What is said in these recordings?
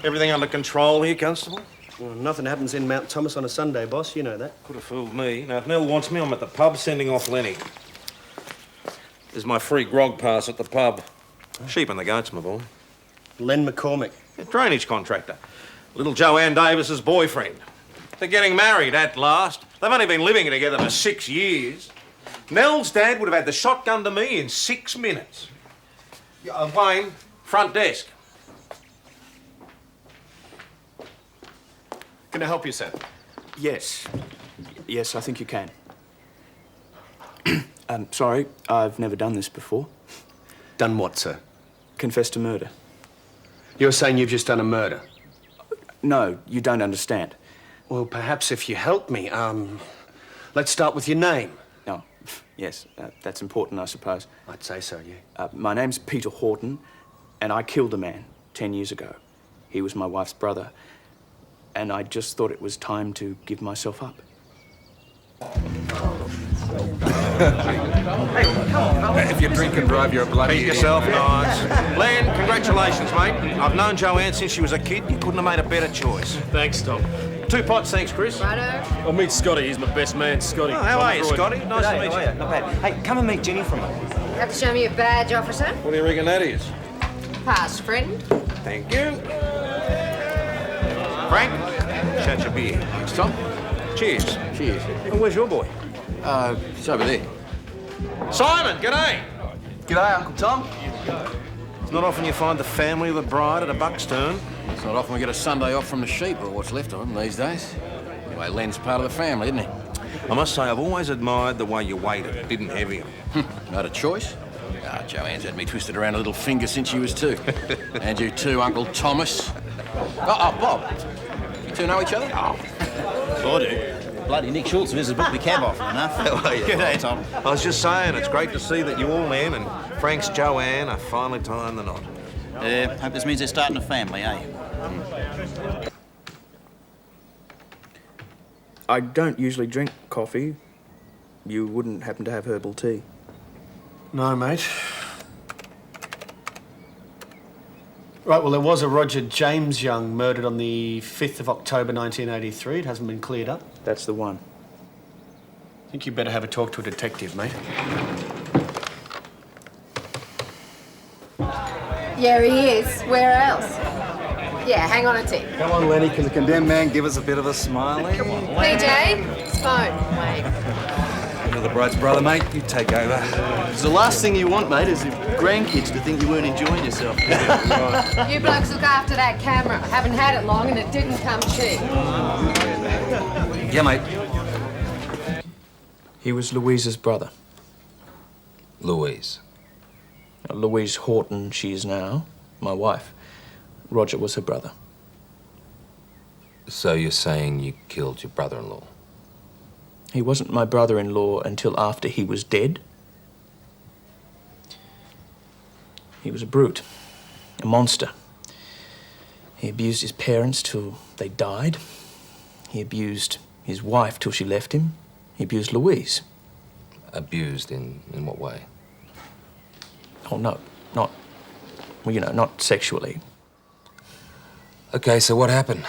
Everything under control here, Constable? Well, nothing happens in Mount Thomas on a Sunday, boss. You know that. Could have fooled me. Now, if Nell wants me, I'm at the pub sending off Lenny. There's my free grog pass at the pub. Sheep and the goats, my boy. Len McCormick. A drainage contractor. Little Joanne Davis's boyfriend. They're getting married at last. They've only been living together for 6 years. Nell's dad would have had the shotgun to me in 6 minutes. Wayne, front desk. Can I help you, sir? Yes. Yes, I think you can. Sorry, I've never done this before. Done what, sir? Confessed to murder. You're saying you've just done a murder? No, you don't understand. Well, perhaps if you help me, let's start with your name. No, yes, that's important, I suppose. I'd say so, yeah. My name's Peter Horton, and I killed a man 10 years ago. He was my wife's brother, and I just thought it was time to give myself up. If you drink and drive, you're a bloody Beat yourself, nice. Len, congratulations, mate. I've known Joanne since she was a kid. You couldn't have made a better choice. Thanks, Tom. 2 pots, thanks, Chris. Righto. I'll meet Scotty. He's my best man, Scotty. Oh, how are you, Scotty? Nice to meet you. Not bad. Hey, come and meet Jenny for a moment. You have to show me a badge, officer. What do you reckon that is? Pass, friend. Thank you. Frank, shout your beer. Thanks, Tom. Cheers. Cheers. And where's your boy? It's over there. Simon, g'day. G'day, Uncle Tom. It's not often you find the family of the bride at a buck's turn. It's not often we get a Sunday off from the sheep or what's left of them these days. Anyway, Len's part of the family, isn't he? I must say, I've always admired the way you waited, didn't heavy him. Not a choice. Joanne's had me twisted around a little finger since she was 2. And you too, Uncle Thomas. Oh, Bob. You two know each other? I do. Bloody Nick Schultz visits booked me cab off enough. G'day, Tom. I was just saying, it's great to see that you all men and Frank's Joanne are finally tying the knot. Hope this means they're starting a family, eh? I don't usually drink coffee. You wouldn't happen to have herbal tea? No, mate. Right, well, there was a Roger James Young murdered on the 5th of October 1983. It hasn't been cleared up. That's the one. I think you better have a talk to a detective, mate. Yeah, he is. Where else? Yeah, hang on a tick. Come on, Lenny, can the condemned man give us a bit of a smiley? Come on, PJ, it's phone. Wait. You're the bride's brother, mate. You take over. It's the last thing you want, mate, is your grandkids to think you weren't enjoying yourself. You blokes look after that camera. Haven't had it long and it didn't come cheap. Yeah, mate. He was Louise's brother. Louise. Louise Horton, she is now, my wife. Roger was her brother. So you're saying you killed your brother-in-law? He wasn't my brother-in-law until after he was dead. He was a brute, a monster. He abused his parents till they died. He abused his wife till she left him. He abused Louise. Abused in what way? Oh, no, not, well, you know, not sexually. Okay, so what happened?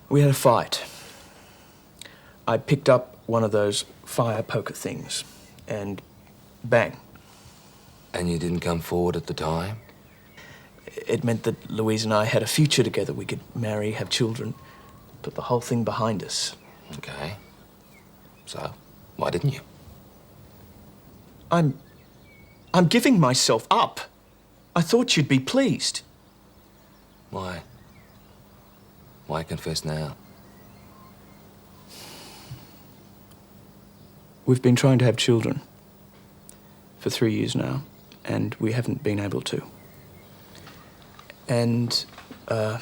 We had a fight. I picked up one of those fire poker things, and bang. And you didn't come forward at the time? It meant that Louise and I had a future together. We could marry, have children, put the whole thing behind us. Okay. So, why didn't you? I'm giving myself up. I thought you'd be pleased. Why? Why confess now? We've been trying to have children for 3 years now, and we haven't been able to. And the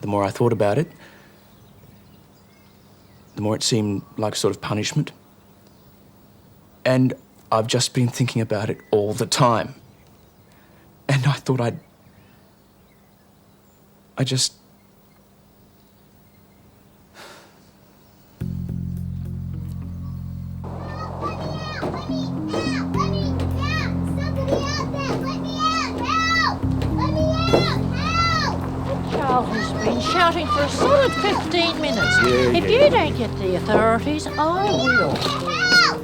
more I thought about it, the more it seemed like a sort of punishment. And I've just been thinking about it all the time. And I thought I just... I've been shouting for a solid 15 minutes. If you don't get the authorities, I will. Help!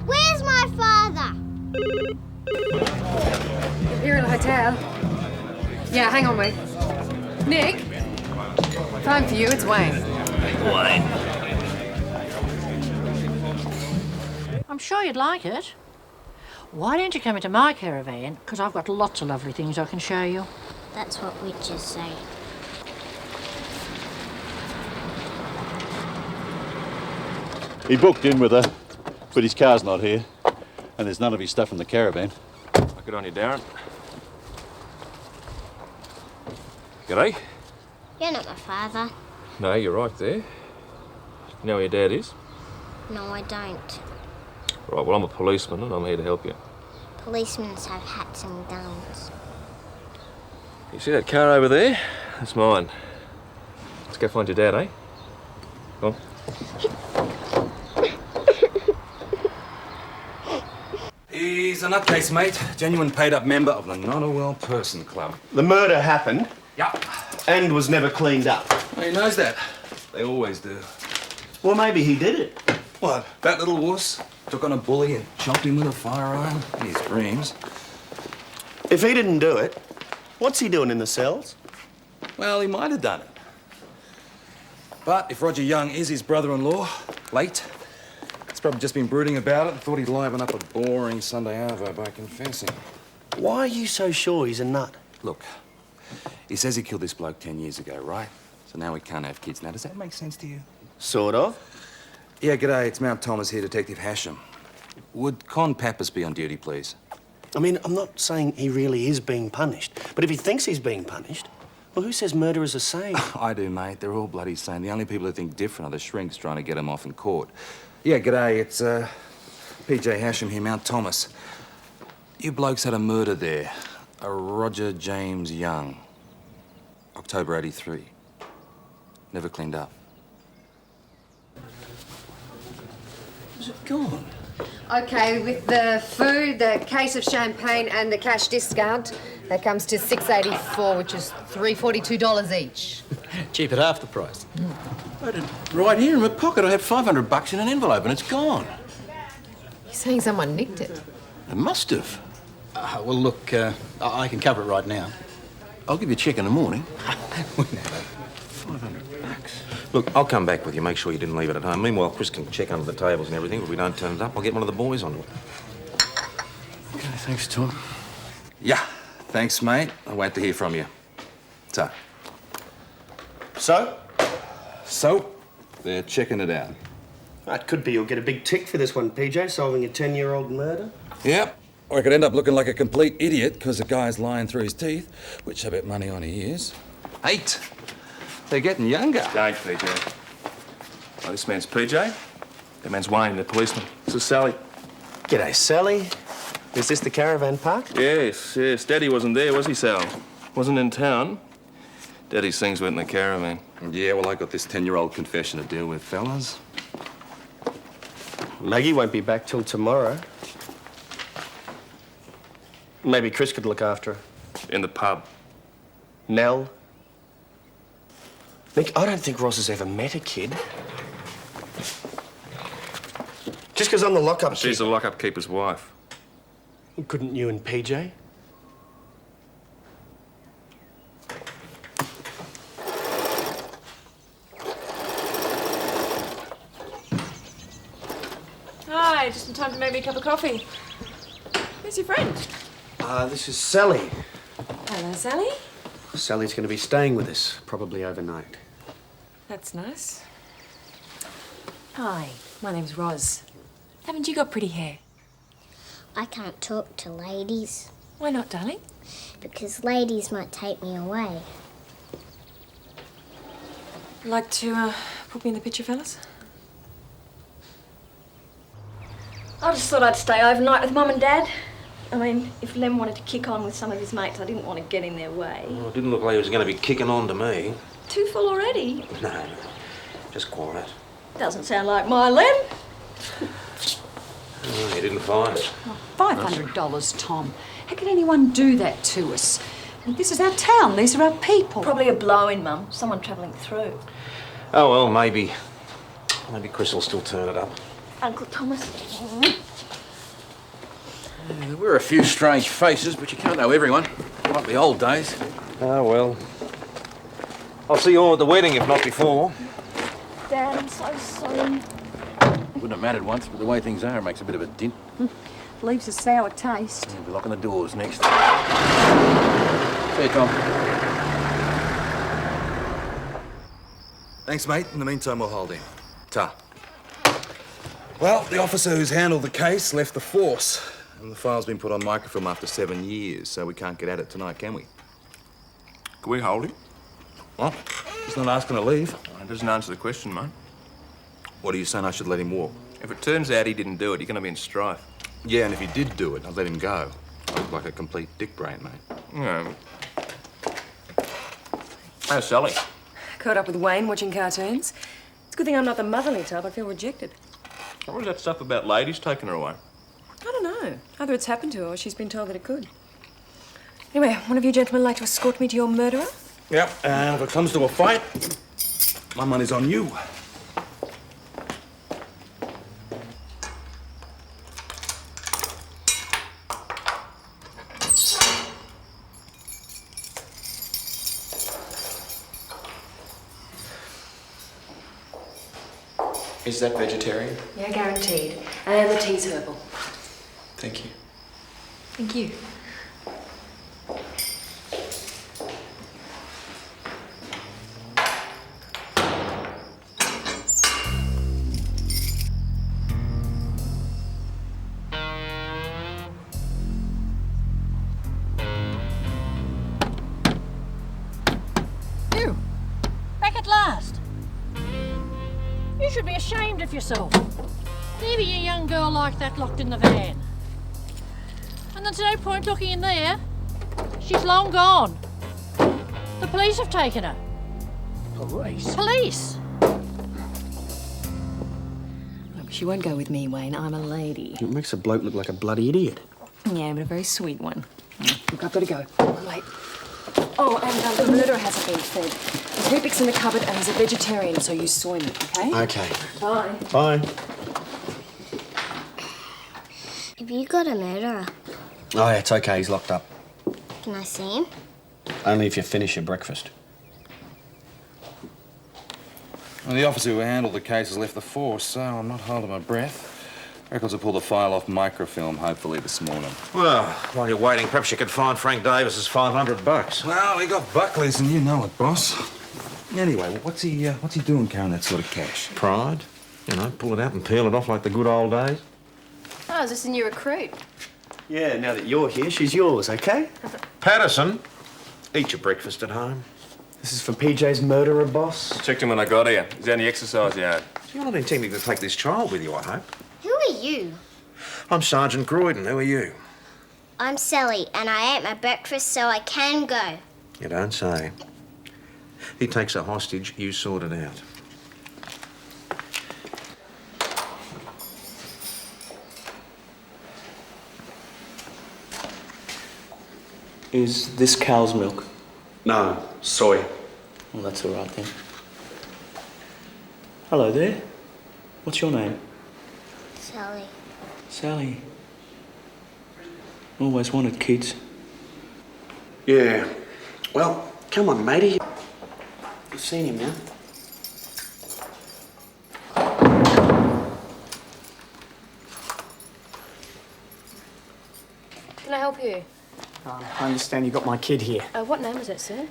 Where's my father? You're in a hotel. Yeah, hang on, wait. Nick? Time for you, it's Wayne. Wayne. I'm sure you'd like it. Why don't you come into my caravan? Because I've got lots of lovely things I can show you. That's what witches say. He booked in with her, but his car's not here, and there's none of his stuff in the caravan. Good on you, Darren. G'day. You're not my father. No, you're right there. You know where your dad is? No, I don't. Right, well, I'm a policeman and I'm here to help you. Policemen have hats and guns. You see that car over there? That's mine. Let's go find your dad, eh? Come on. He's a nutcase, mate. Genuine paid-up member of the Not a Well Person Club. The murder happened Yup. and was never cleaned up. Well, he knows that. They always do. Well, maybe he did it. What? That little wuss took on a bully and chopped him with a firearm? He screams. If he didn't do it, what's he doing in the cells? Well, he might have done it. But if Roger Young is his brother-in-law, late, he's probably just been brooding about it and thought he'd liven up a boring Sunday arvo by confessing. Why are you so sure he's a nut? Look, he says he killed this bloke 10 years ago, right? So now we can't have kids. Now, does that make sense to you? Sort of. Yeah, g'day. It's Mount Thomas here, Detective Hasham. Would Con Pappas be on duty, please? I mean, I'm not saying he really is being punished, but if he thinks he's being punished, well, who says murderers are sane? I do, mate. They're all bloody sane. The only people who think different are the shrinks trying to get him off in court. Yeah, g'day. It's, PJ Hasham here, Mount Thomas. You blokes had a murder there. A Roger James Young. October 83. Never cleaned up. Is it gone? Okay, with the food, the case of champagne and the cash discount, that comes to $6.84, which is $342 each. Cheap at half the price. I had it right here in my pocket. I had $500 in an envelope and it's gone. You're saying someone nicked it? It must have. Well, look, I can cover it right now. I'll give you a check in the morning. $500. Look, I'll come back with you, make sure you didn't leave it at home. Meanwhile, Chris can check under the tables and everything. If we don't turn it up, I'll get one of the boys onto it. Okay, thanks, Tom. Yeah, thanks, mate. I'll wait to hear from you. So? So, they're checking it out. It could be you'll get a big tick for this one, PJ, solving a 10-year-old murder. Yep. Or I could end up looking like a complete idiot because the guy's lying through his teeth, which I bet money on he is. 8. They're getting younger. Don't, PJ. Oh, this man's PJ. That man's Wayne, the policeman. This is Sally. G'day, Sally. Is this the caravan park? Yes, yes. Daddy wasn't there, was he, Sal? Wasn't in town. Daddy's things went in the caravan. Yeah, well, I got this 10-year-old confession to deal with, fellas. Maggie won't be back till tomorrow. Maybe Chris could look after her. In the pub. Nell? Nick, I don't think Ross has ever met a kid. Just because I'm the lockup She's keeper. the lockup keeper's wife. Couldn't you and PJ? Hi, just in time to make me a cup of coffee. Who's your friend? This is Sally. Hello, Sally. Sally's going to be staying with us, probably overnight. That's nice. Hi, my name's Roz. Haven't you got pretty hair? I can't talk to ladies. Why not, darling? Because ladies might take me away. Like to put me in the picture, fellas? I just thought I'd stay overnight with Mum and Dad. I mean, if Lem wanted to kick on with some of his mates, I didn't want to get in their way. Well, it didn't look like he was going to be kicking on to me. Too full already? No, just quiet. Doesn't sound like my Lem. Oh, you didn't find it. $500, Tom. How can anyone do that to us? This is our town. These are our people. Probably a blow-in, Mum. Someone travelling through. Oh, well, maybe. Maybe Chris will still turn it up. Uncle Thomas. There were a few strange faces, but you can't know everyone. Like the old days. Oh, well. I'll see you all at the wedding, if not before. Dad, I'm so sorry. Wouldn't have mattered once, but the way things are, it makes a bit of a dint. Leaves a sour taste. We'll be locking the doors next. See you, Tom. Thanks, mate. In the meantime, we'll hold him. Ta. Well, the officer who's handled the case left the force, and the file's been put on microfilm after 7 years, so we can't get at it tonight, can we? Can we hold him? Well, he's not asking to leave. That doesn't answer the question, mate. What are you saying? I should let him walk? If it turns out he didn't do it, you're going to be in strife. Yeah, and if he did do it, I'd let him go. I look like a complete dick brain, mate. Yeah. How's Sally? Caught up with Wayne watching cartoons. It's a good thing I'm not the motherly type. I feel rejected. What was that stuff about ladies taking her away? I don't know. Either it's happened to her or she's been told that it could. Anyway, one of you gentlemen like to escort me to your murderer? Yep, and if it comes to a fight, my money's on you. Is that vegetarian? Yeah, guaranteed. And the tea's herbal. Thank you. Thank you. You! Back at last! You should be ashamed of yourself. Leaving a young girl like that locked in the van. And there's no point looking in there. She's long gone. The police have taken her. Police? Police! Look, she won't go with me, Wayne. I'm a lady. It makes a bloke look like a bloody idiot. Yeah, but a very sweet one. Look, I've got to go. I'm late. Oh, and the murderer hasn't been fed. There's Rubik's in the cupboard and he's a vegetarian, so use soy milk, okay? Okay. Bye. Bye. Have you got a murderer? Oh, yeah, it's okay. He's locked up. Can I see him? Only if you finish your breakfast. Well, the officer who handled the case has left the force, so I'm not holding my breath. Records will pull the file off microfilm, hopefully this morning. Well, while you're waiting, perhaps you could find Frank Davis's $500. Well, he got Buckley's, and you know it, boss. Anyway, what's he doing carrying that sort of cash? Pride. You know, pull it out and peel it off like the good old days. Oh, is this a new recruit? Yeah, now that you're here, she's yours, okay? Patterson, eat your breakfast at home. This is for PJ's murderer, boss. Checked him when I got here. He's down the exercise yard. You're not intending to take this child with you, I hope. Who are you? I'm Sergeant Croydon. Who are you? I'm Sally, and I ate my breakfast so I can go. You don't say. He takes a hostage, you sort it out. Is this cow's milk? No, soy. Well, that's all right then. Hello there. What's your name? Sally. Sally. Always wanted kids. Yeah. Well, come on, matey. You've seen him now. Can I help you? I understand you got my kid here. What name is it, sir?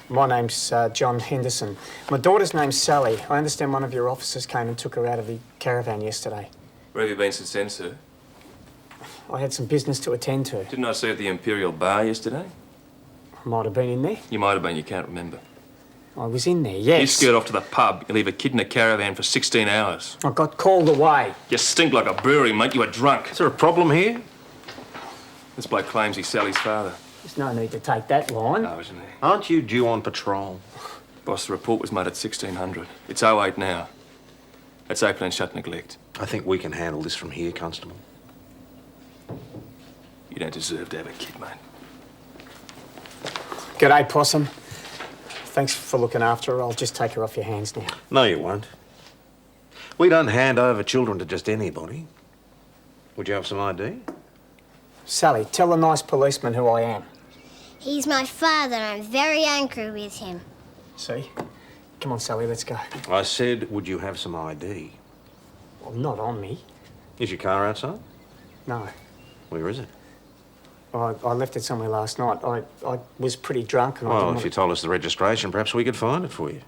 My name's John Henderson. My daughter's name's Sally. I understand one of your officers came and took her out of the caravan yesterday. Where have you been since then, sir? I had some business to attend to. Didn't I see you at the Imperial Bar yesterday? I might have been in there. You might have been, you can't remember. I was in there, yes. You skirt off to the pub, you leave a kid in a caravan for 16 hours. I got called away. You stink like a brewery, mate. You were drunk. Is there a problem here? This bloke claims he's Sally's father. There's no need to take that line. No, isn't there? Aren't you due on patrol? Boss, the report was made at 1600. It's 08 now. That's open and shut neglect. I think we can handle this from here, Constable. You don't deserve to have a kid, mate. G'day, Possum. Thanks for looking after her. I'll just take her off your hands now. No, you won't. We don't hand over children to just anybody. Would you have some ID? Sally, tell the nice policeman who I am. He's my father and I'm very angry with him. See? Come on, Sally, let's go. I said, would you have some ID? Well, not on me. Is your car outside? No. Where is it? I left it somewhere last night. I was pretty drunk and I Well, didn't if you told us the registration, perhaps we could find it for you.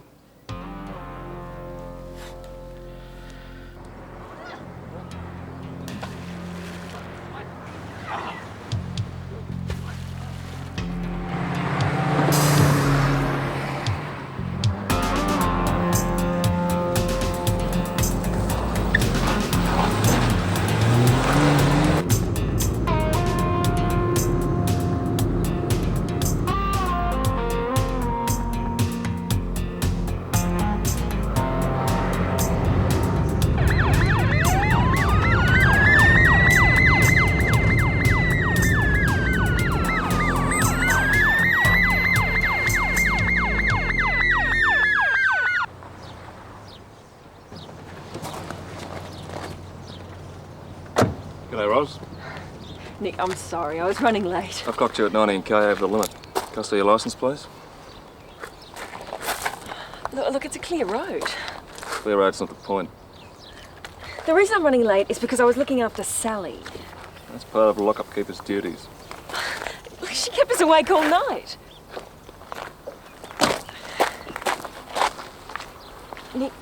G'day, Ros. Nick, I'm sorry. I was running late. I've clocked you at 19k over the limit. Can I see your licence, please? Look, it's a clear road. Clear road's not the point. The reason I'm running late is because I was looking after Sally. That's part of a lock-up keeper's duties. Look, she kept us awake all night. Nick,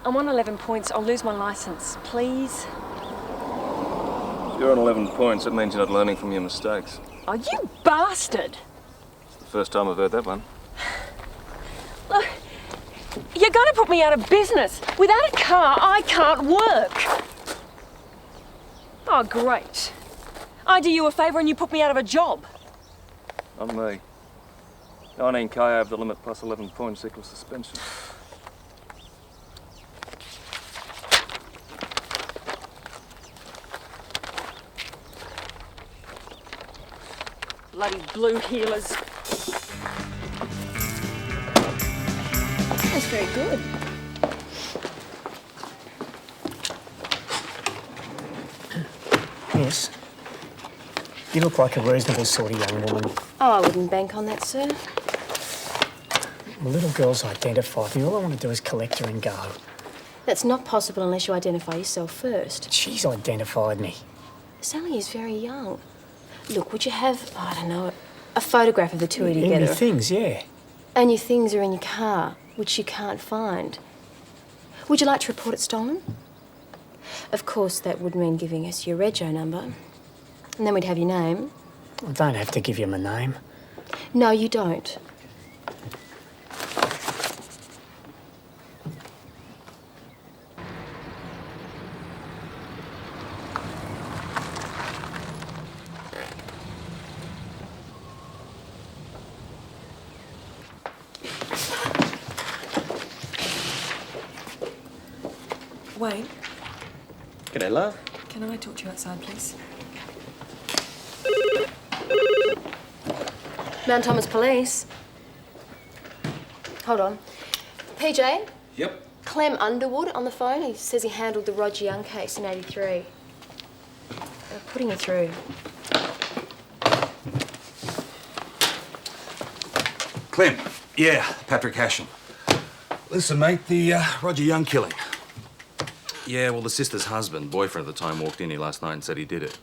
I'm on 11 points. I'll lose my licence. Please? If you're on 11 points, it means you're not learning from your mistakes. Oh, you bastard! It's the first time I've heard that one. Look, you're going to put me out of business. Without a car, I can't work. Oh, great. I do you a favour and you put me out of a job. Not me. 19k over the limit plus 11 points equals suspension. Bloody blue heelers. That's very good. Yes. You look like a reasonable sort of young woman. Oh, I wouldn't bank on that, sir. The little girl's identified me. All I want to do is collect her and go. That's not possible unless you identify yourself first. She's identified me. Sally is very young. Look, would you have, I don't know, a photograph of the two of you together? Your things, yeah. And your things are in your car, which you can't find. Would you like to report it stolen? Of course, that would mean giving us your rego number. And then we'd have your name. I don't have to give you my name. No, you don't. Wayne, G'day, love. can I talk to you outside, please? Mount Thomas Police. Hold on. PJ? Yep. Clem Underwood on the phone. He says he handled the Roger Young case in '83. Putting you through. Clem. Yeah, Patrick Hashem. Listen, mate, the Roger Young killing. Yeah, well, the sister's husband, boyfriend at the time, walked in here last night and said he did it.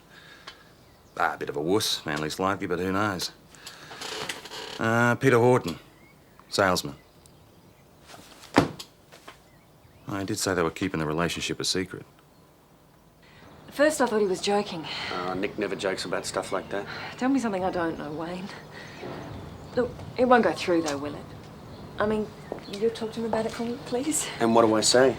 A bit of a wuss, man least likely, but who knows? Peter Horton, salesman. I did say they were keeping the relationship a secret. At first I thought he was joking. Nick never jokes about stuff like that. Tell me something I don't know, Wayne. Look, it won't go through though, will it? I mean, you'll talk to him about it for me, please? And what do I say?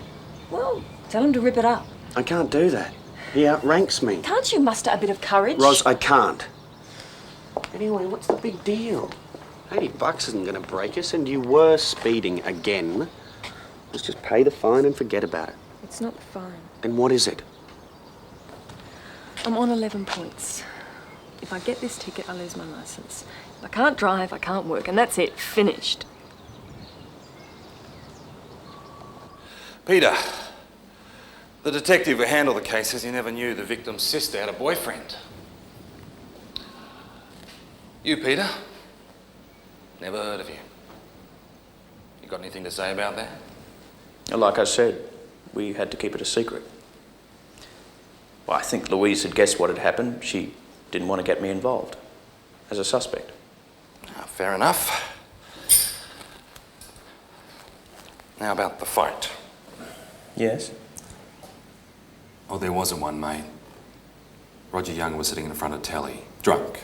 Well, tell him to rip it up. I can't do that. He outranks me. Can't you muster a bit of courage? Ros, I can't. Anyway, what's the big deal? $80 isn't going to break us, and you were speeding again. Let's just pay the fine and forget about it. It's not fine. Then what is it? I'm on 11 points. If I get this ticket, I lose my licence. If I can't drive, I can't work, and that's it. Finished. Peter, the detective who handled the case says he never knew the victim's sister had a boyfriend. You, Peter? Never heard of you. You got anything to say about that? Like I said, we had to keep it a secret. Well, I think Louise had guessed what had happened. She didn't want to get me involved as a suspect. Fair enough. Now about the fight. Yes? Oh, there wasn't one, mate. Roger Young was sitting in front of telly, drunk.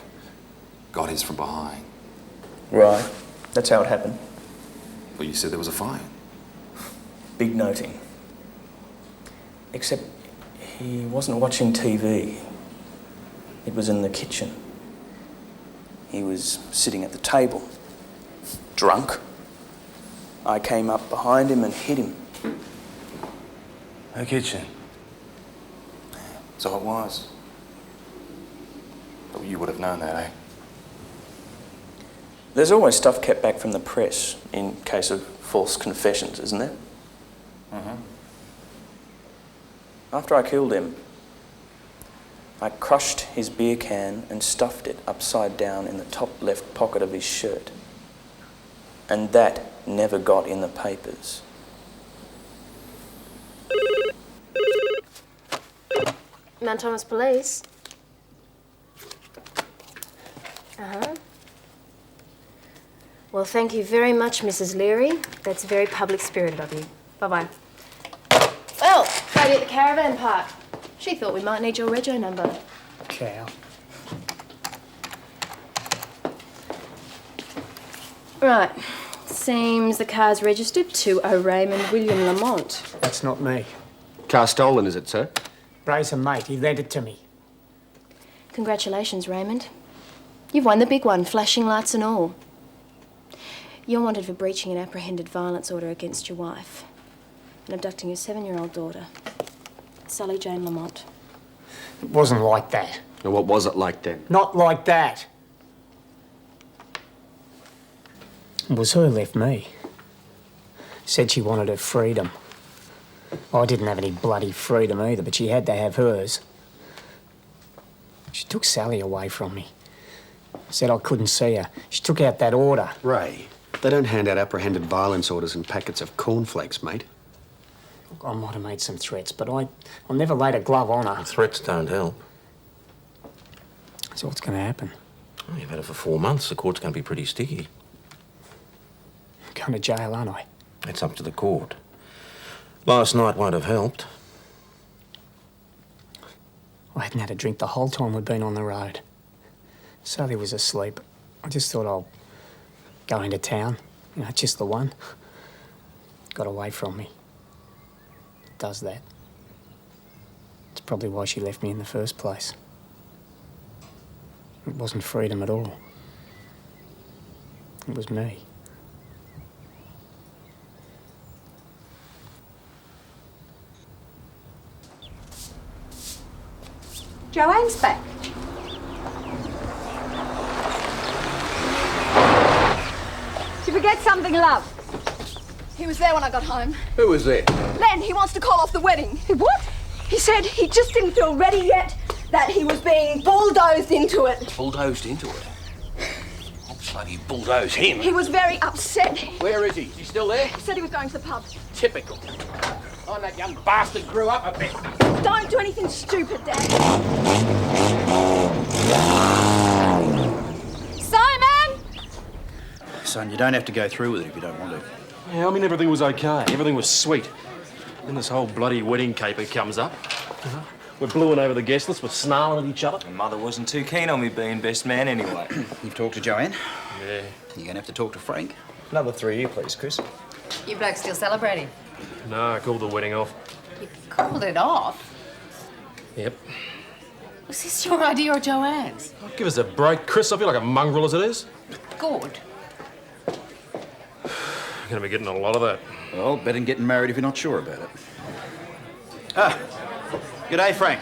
Got his from behind. Right. That's how it happened. Well, you said there was a fight. Big noting. Except he wasn't watching TV. It was in the kitchen. He was sitting at the table, drunk. I came up behind him and hit him. The kitchen. So it was. But you would have known that, eh? There's always stuff kept back from the press in case of false confessions, isn't there? Mm-hmm. After I killed him, I crushed his beer can and stuffed it upside down in the top left pocket of his shirt. And that never got in the papers. Mount Thomas Police. Uh-huh. Well, thank you very much, Mrs. Leary. That's very public-spirited of you. Bye-bye. Well, lady at the Caravan Park. She thought we might need your rego number. Cow. Right. Seems the car's registered to a Raymond William Lamont. That's not me. Car stolen, is it, sir? Ray's a mate. He lent it to me. Congratulations, Raymond. You've won the big one, flashing lights and all. You're wanted for breaching an apprehended violence order against your wife and abducting your 7-year-old daughter, Sally Jane Lamont. It wasn't like that. And what was it like then? Not like that. It was her left me. Said she wanted her freedom. I didn't have any bloody freedom either, but she had to have hers. She took Sally away from me. Said I couldn't see her. She took out that order. Ray, they don't hand out apprehended violence orders in packets of cornflakes, mate. Look, I might have made some threats, but I never laid a glove on her. Threats don't help. So what's going to happen? Well, you've had it for 4 months. The court's going to be pretty sticky. I'm going to jail, aren't I? It's up to the court. Last night won't have helped. I hadn't had a drink the whole time we'd been on the road. Sally was asleep. I just thought I'll go into town. You know, just the one. Got away from me. Does that. It's probably why she left me in the first place. It wasn't freedom at all. It was me. Joanne's back. Did you forget something, love? He was there when I got home. Who was there? Len, he wants to call off the wedding. What? He said he just didn't feel ready yet, that he was being bulldozed into it. Bulldozed into it? I'll bloody bulldoze him. He was very upset. Where is he? Is he still there? He said he was going to the pub. Typical. Oh, that young bastard grew up a bit. Don't do anything stupid, Dad. Simon! Son, you don't have to go through with it if you don't want to. Yeah, I mean, everything was okay. Everything was sweet. Then this whole bloody wedding caper comes up. We're bluing over the guest list, we're snarling at each other. Mother wasn't too keen on me being best man anyway. You've talked to Joanne? Yeah. You're going to have to talk to Frank. Another 3 year, please, Chris. You blokes still celebrating? No, I called the wedding off. You called it off? Yep. Was this your idea or Joanne's? Oh, give us a break, Chris. I feel like a mongrel as it is. Good. Gonna be getting a lot of that. Well, better than getting married if you're not sure about it. Ah, g'day, Frank.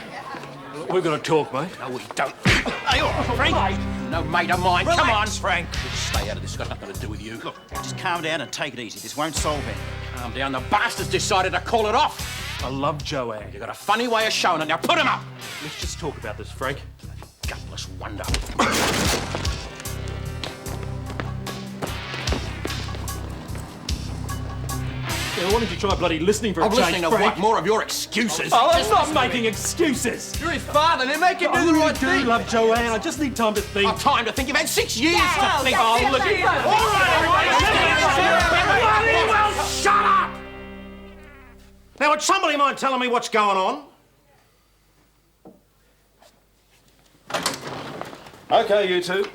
We've got to talk, mate. No, we don't. Hey, oh, Frank! No mate of mine. Relax, Come on, Frank. Stay out of this. It's got nothing to do with you. Look, just calm down and take it easy. This won't solve anything. Calm down. The bastard's decided to call it off. I love Joanne. You got a funny way of showing it. Now put him up. Let's just talk about this, Frank. Gutless wonder. Yeah, why don't you try bloody listening for a I'm change, listening to Frank? what? More of your excuses. Oh, I'm Just not listen to making excuses. You're his father. Then make him I do the really right thing. do love Joanne. I just need time to think. I've time to think. You've had 6 years Yeah, to think. well, Oh, look. all Bloody well, shut up! Now, would somebody mind telling me what's going on? OK, you two.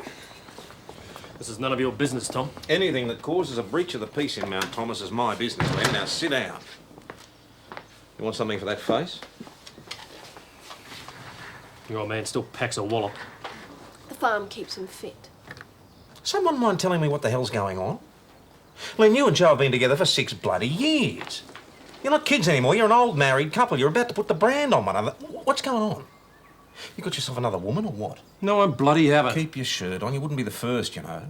This is none of your business, Tom. Anything that causes a breach of the peace in Mount Thomas is my business, Len. Now, sit down. You want something for that face? Your old man still packs a wallop. The farm keeps him fit. Someone mind telling me what the hell's going on? Len, you and Joe have been together for 6 bloody years. You're not kids anymore. You're an old married couple. You're about to put the brand on one another. What's going on? You got yourself another woman or what? No, I bloody haven't. Keep your shirt on. You wouldn't be the first, you know.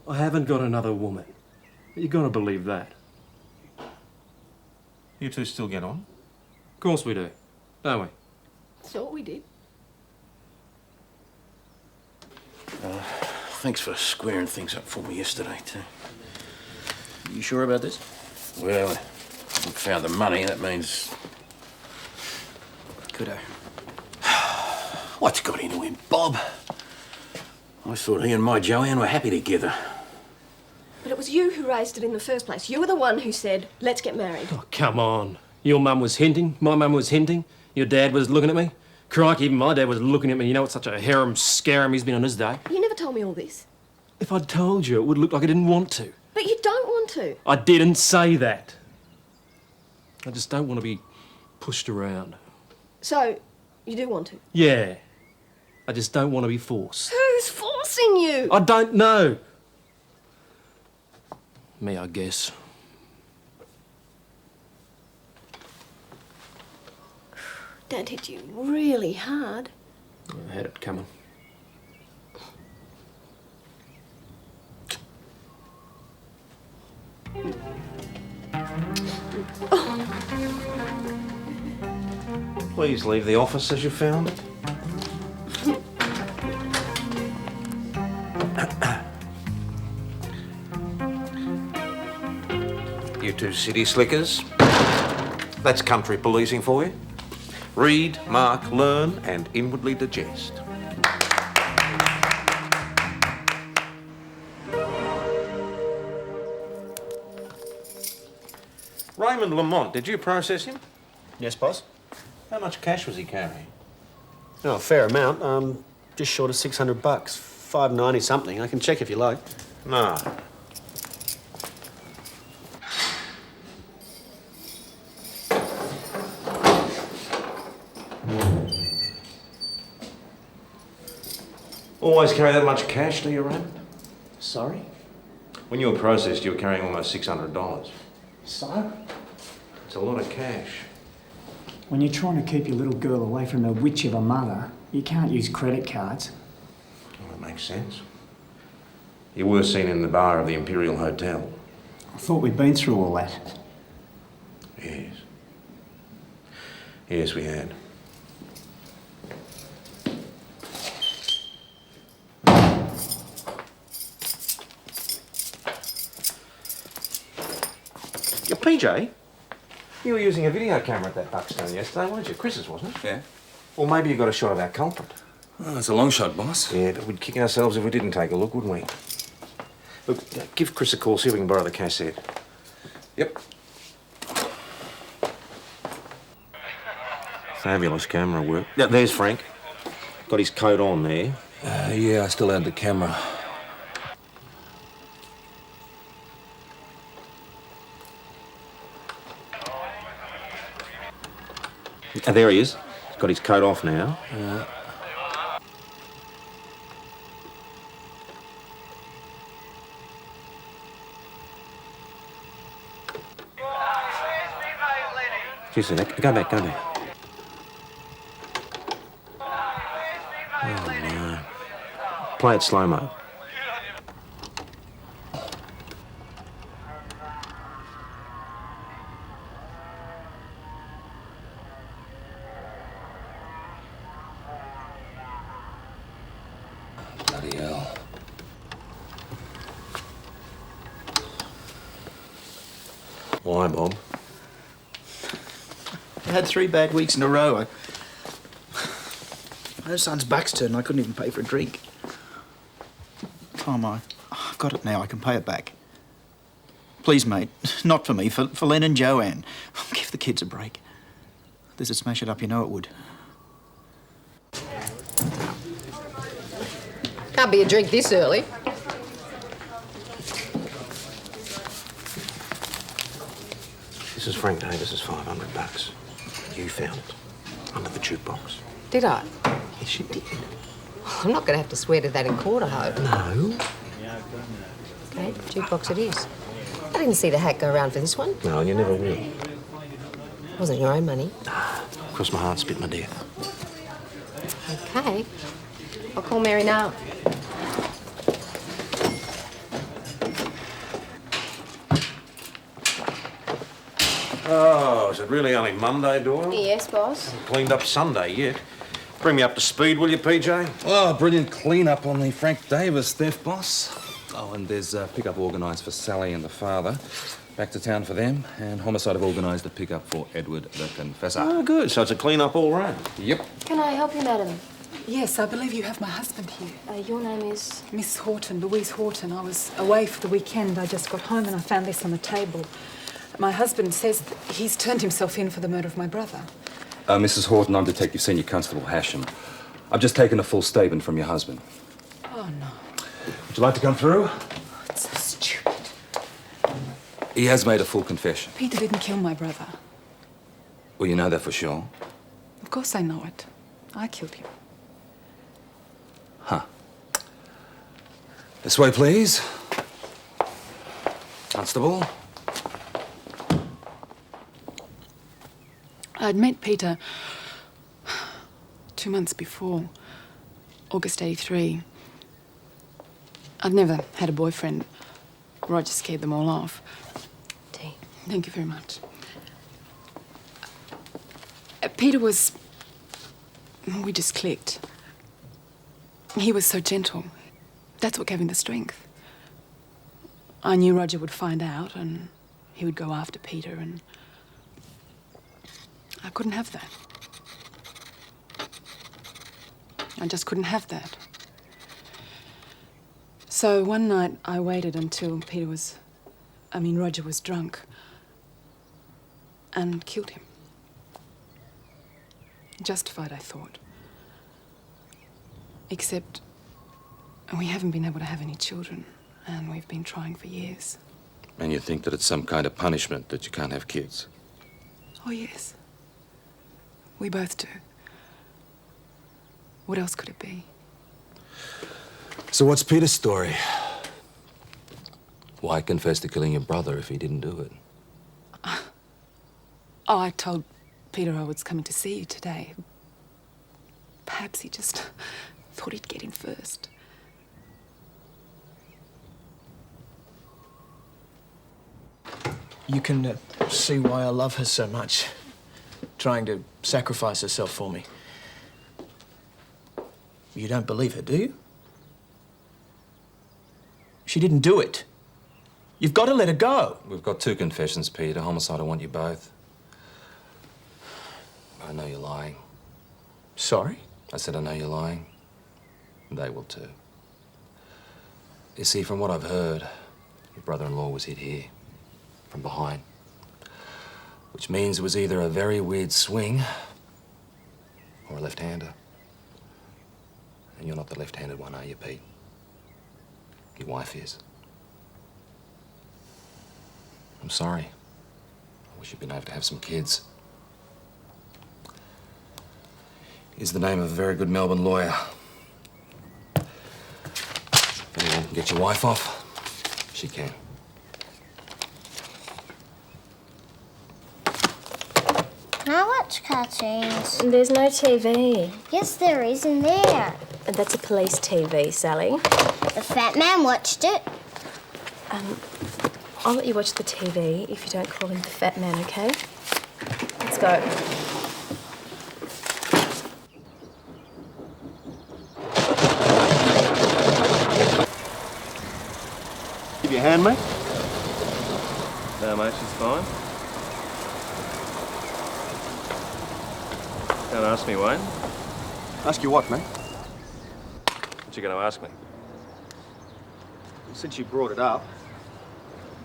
I haven't got another woman. You gotta believe that. You two still get on? Of course we do, don't we? Thought we did. Thanks for squaring things up for me yesterday, too. You sure about this? Well, we found the money. That means... Coulda. What's got into him, Bob? I thought he and my Joanne were happy together. But it was you who raised it in the first place. You were the one who said, let's get married. Oh, come on. Your mum was hinting, my mum was hinting, your dad was looking at me. Crikey, even my dad was looking at me. You know, it's such a harem-scarum he's been on his day. You never told me all this. If I'd told you, it would look like I didn't want to. But you don't want to. I didn't say that. I just don't want to be pushed around. So, you do want to? Yeah. I just don't want to be forced. Who's forcing you? I don't know. Me, I guess. Dad hit you really hard. I had it coming. Please leave the office as you found it. You two city slickers. That's country policing for you. Read, mark, learn, and inwardly digest. Raymond Lamont, did you process him? Yes, boss. How much cash was he carrying? Oh, a fair amount. Just short of $600. $590 something. I can check if you like. No. Always carry that much cash, do you, Raymond? Sorry? When you were processed, you were carrying almost $600. So? It's a lot of cash. When you're trying to keep your little girl away from a witch of a mother, you can't use credit cards. Well, that makes sense. You were seen in the bar of the Imperial Hotel. I thought we'd been through all that. Yes. Yes, we had. Yeah, PJ, you were using a video camera at that Buckstone yesterday, weren't you? Chris's, wasn't it? Yeah. Or maybe you got a shot of our culprit. Oh, it's a long shot, boss. Yeah, but we'd kick ourselves if we didn't take a look, wouldn't we? Look, give Chris a call, see if we can borrow the cassette. Yep. Fabulous camera work. Yeah, there's Frank. Got his coat on there. Yeah, I still had the camera. There he is. He's got his coat off now. Seriously, go back. Oh, no. Play it slow-mo. Bloody hell. Why, Bob? I had 3 bad weeks in a row. Her son's back's turned and I couldn't even pay for a drink. Tom, I've got it now. I can pay it back. Please, mate. Not for me, for Len and Joanne. Give the kids a break. This would smash it up, you know it would. Can't be a drink this early. This is Frank Davis's $500. You found it under the jukebox. Did I? Yes, you did. I'm not going to have to swear to that in court, I hope. No. Okay, jukebox it is. I didn't see the hat go around for this one. No, you never will. Wasn't your own money. Cross my heart, spit my death. Okay. I'll call Mary now. Oh, is it really only Monday, Doyle? Yes, boss. Cleaned up Sunday yet. Bring me up to speed, will you, PJ? Oh, brilliant clean-up on the Frank Davis theft, boss. Oh, and there's pickup organised for Sally and the father. Back to town for them. And homicide have organised a pickup for Edward the Confessor. Oh, good. So it's a clean-up all round. Yep. Can I help you, madam? Yes, I believe you have my husband here. Your name is? Miss Horton, Louise Horton. I was away for the weekend. I just got home and I found this on the table. My husband says that he's turned himself in for the murder of my brother. Mrs. Horton, I'm Detective Senior Constable Hashem. I've just taken a full statement from your husband. Oh, no. Would you like to come through? It's so stupid. He has made a full confession. Peter didn't kill my brother. Well, you know that for sure. Of course I know it. I killed him. Huh. This way, please. Constable. I'd met Peter 2 months before, August '83. I'd never had a boyfriend. Roger scared them all off. Tea. Thank you very much. Peter was... we just clicked. He was so gentle. That's what gave him the strength. I knew Roger would find out and he would go after Peter, and I couldn't have that. I just couldn't have that. So one night I waited until Roger was drunk and killed him. Justified, I thought. Except we haven't been able to have any children, and we've been trying for years. And you think that it's some kind of punishment that you can't have kids? Oh, yes. We both do. What else could it be? So what's Peter's story? Why confess to killing your brother if he didn't do it? Oh, I told Peter I was coming to see you today. Perhaps he just thought he'd get in first. You can see why I love her so much. Trying to sacrifice herself for me. You don't believe her, do you? She didn't do it. You've got to let her go. We've got 2 confessions, Peter. Homicide, I want you both. I know you're lying. Sorry? I said I know you're lying. They will too. You see, from what I've heard, your brother-in-law was hit here, from behind. Which means it was either a very weird swing or a left-hander. And you're not the left-handed one, are you, Pete? Your wife is. I'm sorry. I wish you'd been able to have some kids. Here's the name of a very good Melbourne lawyer. If anyone can get your wife off, she can. Can I watch cartoons? There's no TV. Yes, there is in there. That's a police TV, Sally. The fat man watched it. I'll let you watch the TV if you don't call him the fat man, okay? Let's go. Give you a hand, mate? No, mate, she's fine. Don't ask me, Wayne. Ask you what, mate? What you going to ask me? Since you brought it up,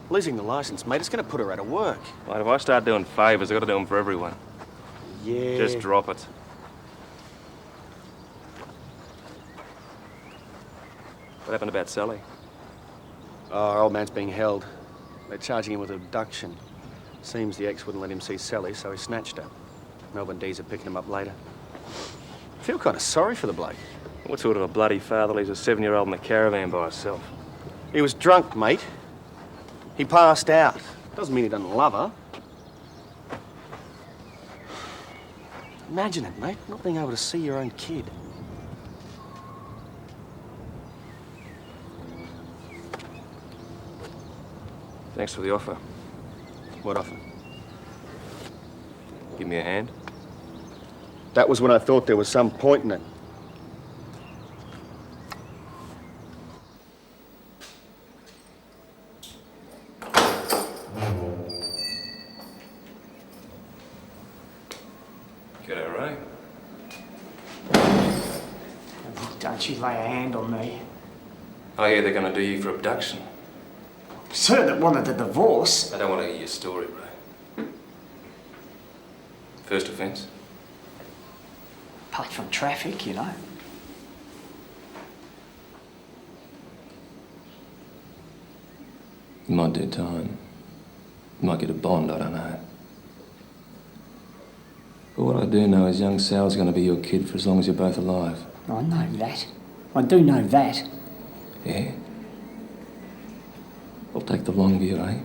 losing the licence, mate, it's going to put her out of work. Mate, if I start doing favours, I've got to do them for everyone. Yeah. Just drop it. What happened about Sally? Oh, our old man's being held. They're charging him with abduction. Seems the ex wouldn't let him see Sally, so he snatched her. Melbourne D's are picking him up later. I feel kind of sorry for the bloke. What sort of a bloody father leaves a 7-year-old in the caravan by herself? He was drunk, mate. He passed out. Doesn't mean he doesn't love her. Imagine it, mate, not being able to see your own kid. Thanks for the offer. What offer? Give me a hand. That was when I thought there was some point in it. G'day, Ray. Don't you lay a hand on me. I hear they're going to do you for abduction. Sir that wanted a divorce. I don't want to hear your story, Ray. First offence? Apart from traffic, you know. You might do time. You might get a bond, I don't know. But what I do know is young Sal's going to be your kid for as long as you're both alive. I know that. I do know that. Yeah? I'll take the long view, eh?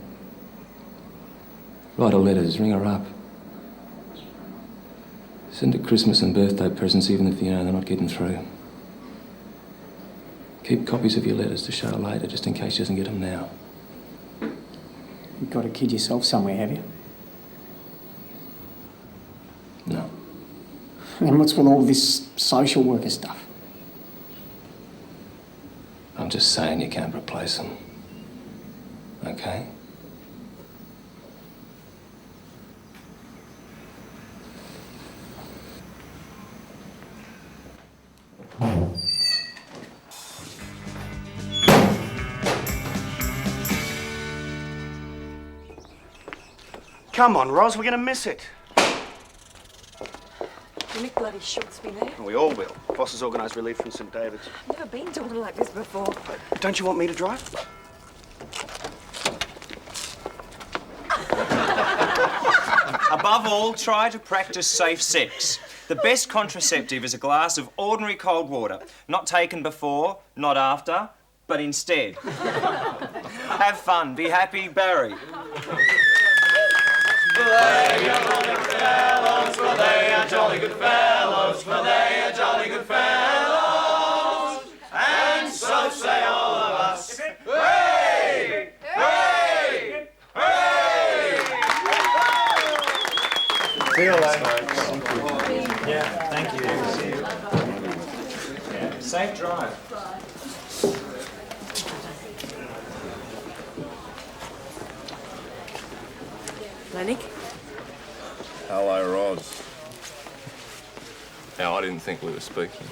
Write her letters, ring her up. Send her Christmas and birthday presents even if you know they're not getting through. Keep copies of your letters to show her later, just in case she doesn't get them now. You've got a kid yourself somewhere, have you? No. And what's with all this social worker stuff? I'm just saying you can't replace them. Okay? Come on, Ros, we're going to miss it. You look bloody shoots me there. We all will. Boss has organised relief from St David's. I've never been to one like this before. Don't you want me to drive? Above all, try to practice safe sex. The best contraceptive is a glass of ordinary cold water, not taken before, not after, but instead. Have fun, be happy, Barry. For they are jolly good fellows, for they are jolly good fellows, for they are jolly good fellows. And so say all of us. Hooray! Hooray! Hooray! See you later. Yeah, thank you. See you. Yeah, safe drive. Lennox? Hello, Roz. Now, I didn't think we were speaking.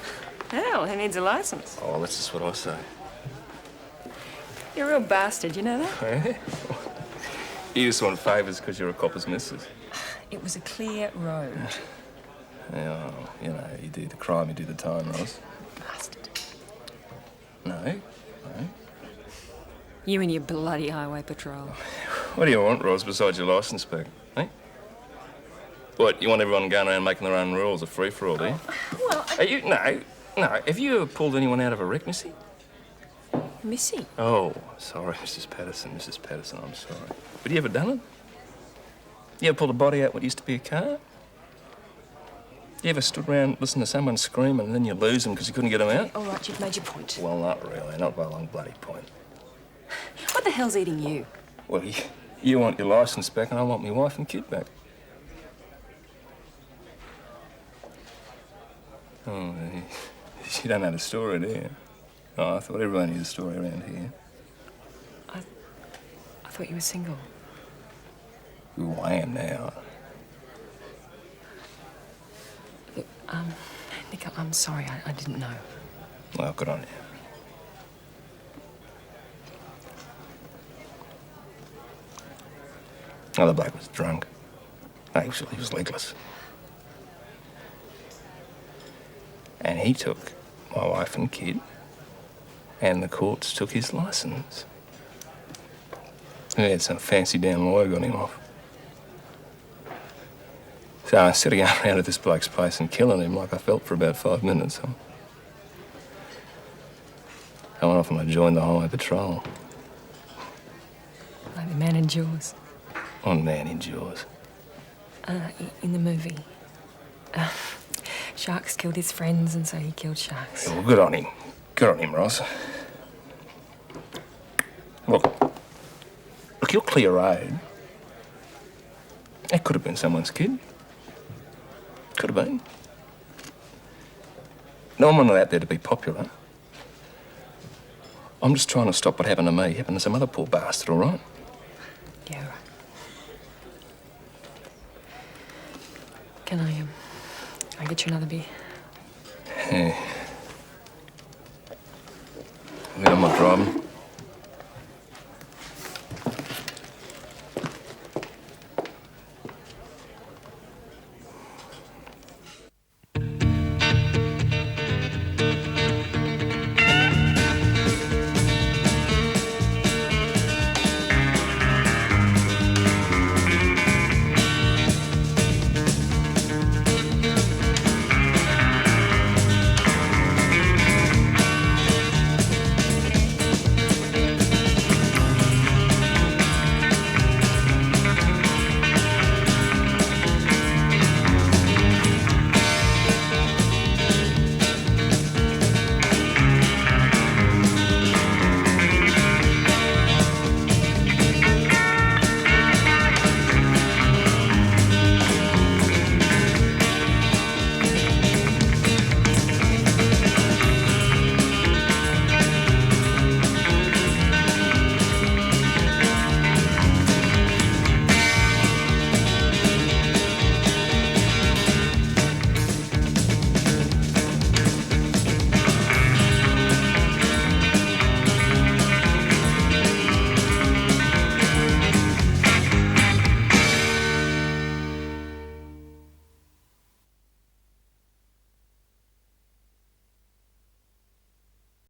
Hell, he needs a license. Oh, well, that's just what I say. You're a real bastard, you know that? Eh? You just want favours because you're a copper's missus. It was a clear road. Yeah, well, you know, you do the crime, you do the time, Roz. Bastard. No. You and your bloody highway patrol. What do you want, Roz, besides your licence back, eh? What, you want everyone going around making their own rules, a free-for-all, do you? Well, Are you... No. Have you ever pulled anyone out of a wreck, Missy? Missy? Oh, sorry, Mrs. Patterson, I'm sorry. But you ever done it? You ever pulled a body out what used to be a car? You ever stood around listening to someone screaming and then you lose them because you couldn't get them out? All right, you've made your point. Well, not really. Not by a long bloody point. What the hell's eating you? Well, you want your licence back and I want my wife and kid back. Oh, you don't know the story, do you? Oh, I thought everyone knew the story around here. I thought you were single. Well, I am now. Look, Nick, I'm sorry. I didn't know. Well, good on you. Oh, the bloke was drunk. No, he was legless. And he took my wife and kid, and the courts took his licence. He had some fancy damn lawyer got him off. So instead of going around to this bloke's place and killing him like I felt for about 5 minutes, I went off and I joined the highway patrol. Like the man in Jaws. One man in Jaws. In the movie. Sharks killed his friends, and so he killed sharks. Yeah, well, good on him. Good on him, Ross. Look, you'll clear road. That could have been someone's kid. Could have been. No, I'm not out there to be popular. I'm just trying to stop what happened to me happen to some other poor bastard, all right? Yeah, right. Can I get you another beer? Yeah. I'm not driving.